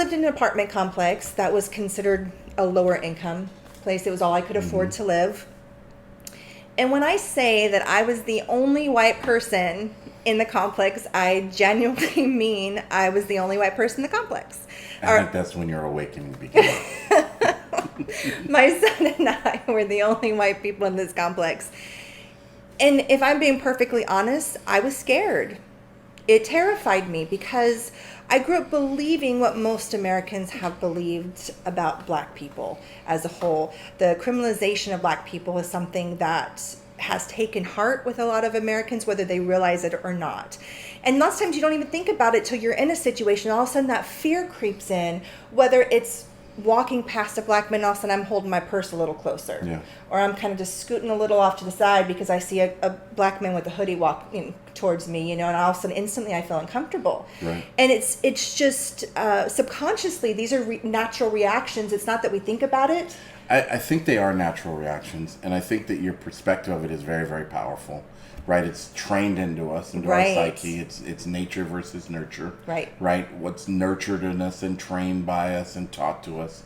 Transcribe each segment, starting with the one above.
lived in an apartment complex that was considered a lower income place. It was all I could afford to live. And when I say that I was the only white person in the complex, I genuinely mean I was the only white person in the complex. I think that's when your awakening began. My son and I were the only white people in this complex. And if I'm being perfectly honest, I was scared. It terrified me because I grew up believing what most Americans have believed about black people as a whole. The criminalization of black people is something that has taken heart with a lot of Americans, whether they realize it or not. And lots of times you don't even think about it till you're in a situation. All of a sudden that fear creeps in, whether it's walking past a black man, all of a sudden I'm holding my purse a little closer. Yeah. Or I'm kind of just scooting a little off to the side because I see a black man with a hoodie walking towards me, and all of a sudden instantly I feel uncomfortable. Right. And it's just subconsciously, these are natural reactions. It's not that we think about it. I think they are natural reactions, and I think that your perspective of it is very, very powerful. Right, it's trained into us, into our psyche. It's nature versus nurture. Right. What's nurtured in us and trained by us and taught to us.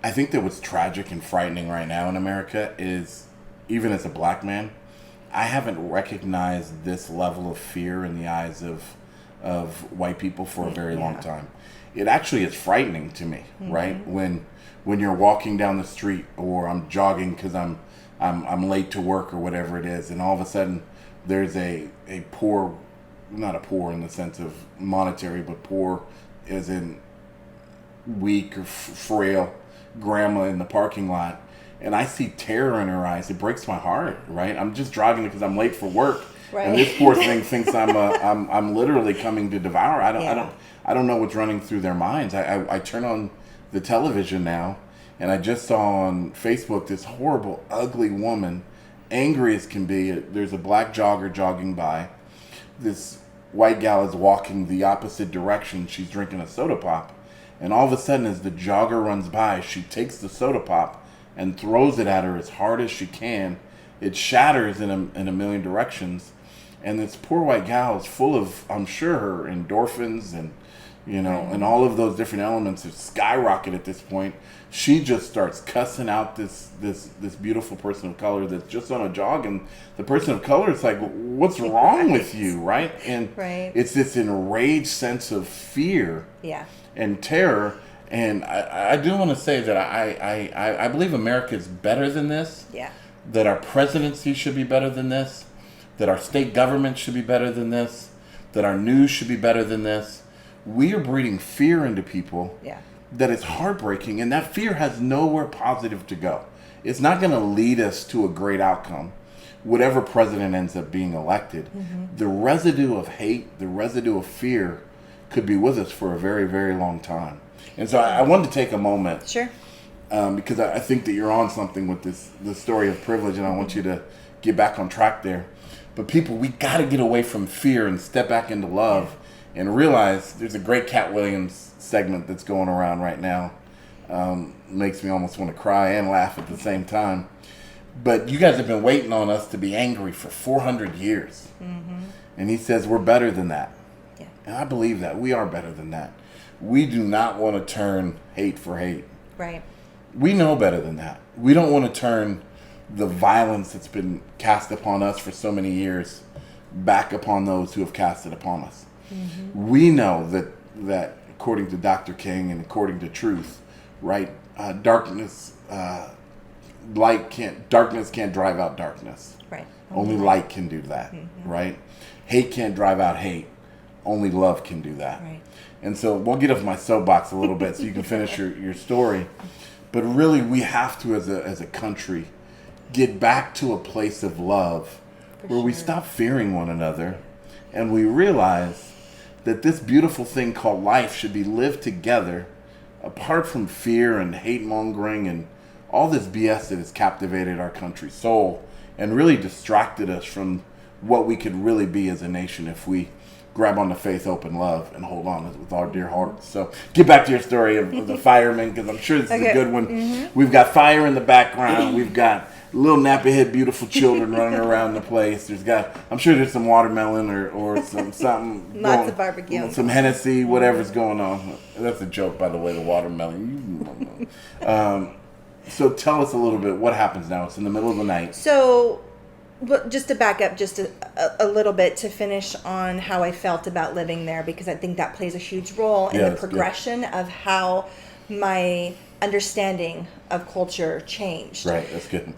I think that what's tragic and frightening right now in America is, even as a black man, I haven't recognized this level of fear in the eyes of white people for a very long time. It actually is frightening to me. Right, when you're walking down the street, or I'm jogging because I'm late to work or whatever it is, and all of a sudden there's a poor, not a poor in the sense of monetary, but poor as in weak or frail grandma in the parking lot, and I see terror in her eyes. It breaks my heart. Right, I'm just driving because I'm late for work, and this poor thing thinks I'm literally coming to devour. I don't know what's running through their minds. I turn on the television now, and I just saw on Facebook this horrible, ugly woman, angry as can be. There's a black jogger jogging by. This white gal is walking the opposite direction. She's drinking a soda pop. And all of a sudden, as the jogger runs by, she takes the soda pop and throws it at her as hard as she can. It shatters in a million directions. And this poor white gal is full of, I'm sure, her endorphins and, and all of those different elements have skyrocketed at this point. She just starts cussing out this beautiful person of color that's just on a jog, and the person of color is like, what's wrong with you, right? And it's this enraged sense of fear and terror. And I do want to say that I believe America is better than this, that our presidency should be better than this, that our state government should be better than this, that our news should be better than this. We are breeding fear into people that is heartbreaking, and that fear has nowhere positive to go. It's not going to lead us to a great outcome, whatever president ends up being elected. The residue of hate, the residue of fear could be with us for a very, very long time. And so I wanted to take a moment, because I think that you're on something with this story of privilege, and I want you to get back on track there. But people, we got to get away from fear and step back into love and realize there's a great Cat Williams segment that's going around right now. Makes me almost want to cry and laugh at the same time. But you guys have been waiting on us to be angry for 400 years. And he says we're better than that. And I believe that. We are better than that. We do not want to turn hate for hate. We know better than that. We don't want to turn the violence that's been cast upon us for so many years back upon those who have cast it upon us. We know that according to Dr. King and according to truth, right, darkness can't drive out darkness. Only light can do that, right? Hate can't drive out hate. Only love can do that. And so we'll get off my soapbox a little bit so you can finish your story. But really, we have to, as a country, get back to a place of love where we stop fearing one another and we realize that this beautiful thing called life should be lived together apart from fear and hate mongering and all this BS that has captivated our country's soul and really distracted us from what we could really be as a nation if we grab on to faith, hope, and love and hold on with our dear hearts. So get back to your story of the firemen, because I'm sure this is a good one. We've got fire in the background. We've got little nappy head, beautiful children running around the place. I'm sure there's some watermelon or something. Lots of barbecue. Some Hennessy, whatever's going on. That's a joke, by the way, the watermelon. So tell us a little bit, what happens now? It's in the middle of the night. So, just to back up just a little bit to finish on how I felt about living there, because I think that plays a huge role in the progression of how my understanding of culture changed. Right, that's good.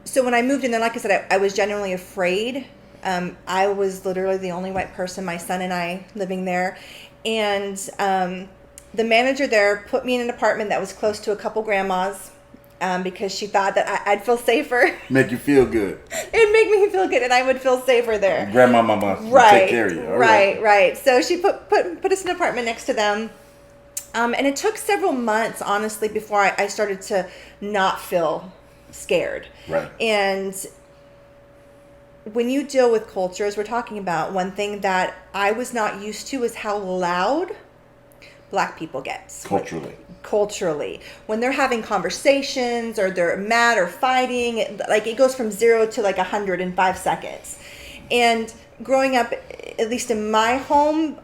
So when I moved in there, like I said, I was genuinely afraid. I was literally the only white person, my son and I, living there. And the manager there put me in an apartment that was close to a couple grandmas because she thought that I'd feel safer. Make you feel good. It'd make me feel good, and I would feel safer there. Grandma, mama, take care of you. All right. So she put us in an apartment next to them. And it took several months, honestly, before I started to not feel scared. Right. And when you deal with culture, as we're talking about, one thing that I was not used to is how loud Black people get. Culturally. When they're having conversations or they're mad or fighting, it goes from 0 to 100 in 5 seconds. And growing up, at least in my home,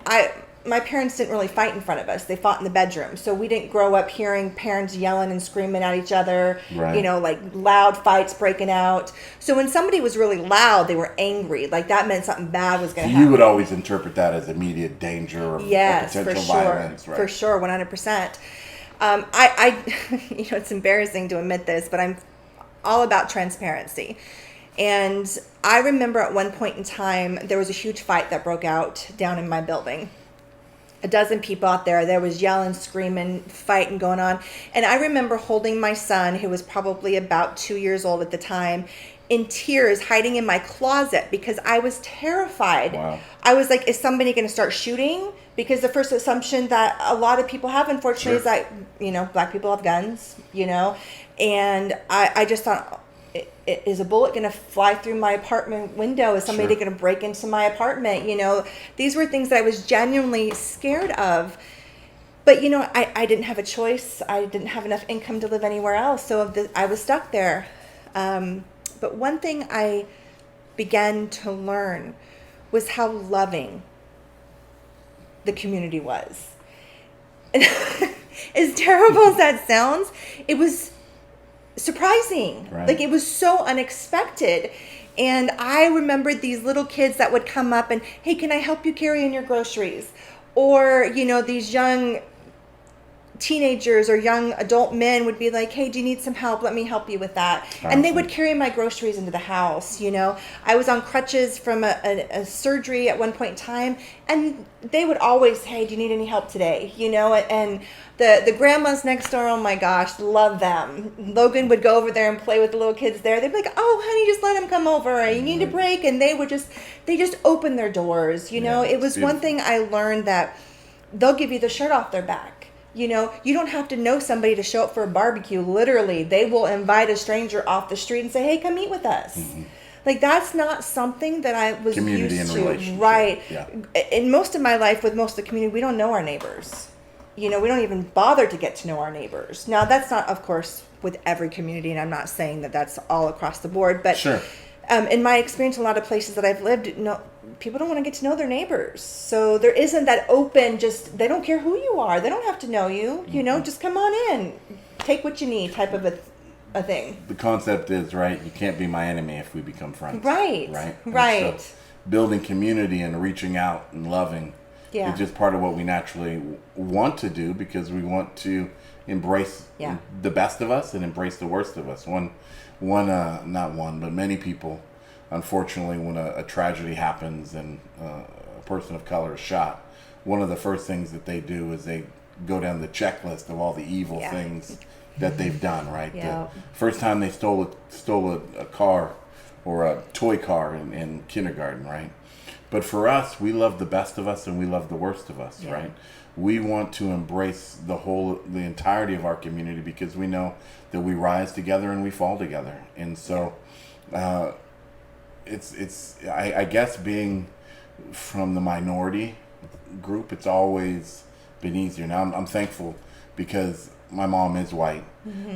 my parents didn't really fight in front of us. They fought in the bedroom. So we didn't grow up hearing parents yelling and screaming at each other, loud fights breaking out. So when somebody was really loud, they were angry. That meant something bad was going to happen. You would always interpret that as immediate danger or potential violence, right? For sure, 100%. It's embarrassing to admit this, but I'm all about transparency. And I remember at one point in time, there was a huge fight that broke out down in my building. 12 people out there. There was yelling, screaming, fighting going on. And I remember holding my son, who was probably about 2 years old at the time, in tears, hiding in my closet because I was terrified. Wow. I was like, is somebody going to start shooting? Because the first assumption that a lot of people have, unfortunately, is that, Black people have guns, And I just thought, is a bullet going to fly through my apartment window? Is somebody going to break into my apartment? These were things that I was genuinely scared of. But, I didn't have a choice. I didn't have enough income to live anywhere else. So I was stuck there. But one thing I began to learn was how loving the community was. And as terrible as that sounds, it was surprising. Right. It was so unexpected. And I remembered these little kids that would come up and, hey, can I help you carry in your groceries? Or, these young teenagers or young adult men would be like, hey, do you need some help? Let me help you with that. Awesome. And they would carry my groceries into the house. I was on crutches from a surgery at one point in time, and they would always, hey, do you need any help today? And the grandmas next door, oh my gosh, love them. Logan would go over there and play with the little kids there. They'd be like, oh, honey, just let them come over. You need a break. And they just open their doors. It was beautiful. One thing I learned, that they'll give you the shirt off their back. You don't have to know somebody to show up for a barbecue. Literally, they will invite a stranger off the street and say, hey, come eat with us. Mm-hmm. That's not something that I was community used and to. relationship. Right. Yeah. In most of my life, with most of the community, we don't know our neighbors. We don't even bother to get to know our neighbors. Now, that's not, of course, with every community, and I'm not saying that that's all across the board. But sure. In my experience, a lot of places that I've lived, people don't want to get to know their neighbors. So there isn't that open, they don't care who you are. They don't have to know you. Mm-hmm. Just come on in, take what you need type of a thing. The concept is, right, you can't be my enemy if we become friends. Right. And so building community and reaching out and loving is just part of what we naturally want to do, because we want to embrace the best of us and embrace the worst of us. Many people, unfortunately, when a tragedy happens and a person of color is shot, one of the first things that they do is they go down the checklist of all the evil things that they've done, right? Yeah. The first time they stole a car or a toy car in kindergarten, right? But for us, we love the best of us and we love the worst of us, right? We want to embrace the entirety of our community, because we know that we rise together and we fall together. And so I guess being from the minority group, it's always been easier. Now I'm thankful, because my mom is white.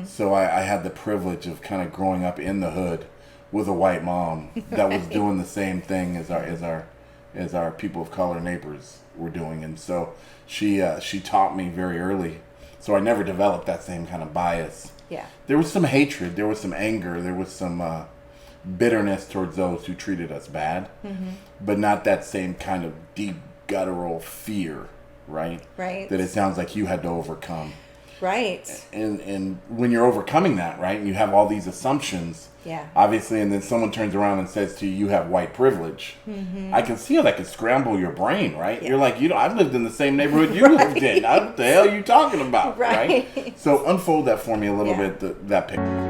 So I had the privilege of kind of growing up in the hood with a white mom that was doing the same thing as our people of color neighbors were doing. And so she taught me very early. So I never developed that same kind of bias. Yeah. There was some hatred, there was some anger, there was some bitterness towards those who treated us bad, but not that same kind of deep guttural fear, right? Right. That it sounds like you had to overcome. Right. And when you're overcoming that, right, and you have all these assumptions, yeah, obviously, and then someone turns around and says to you, you have white privilege. I can see how that could scramble your brain, right? Yeah. You're like, I've lived in the same neighborhood you lived in. What the hell are you talking about, right? So unfold that for me a little bit, that picture.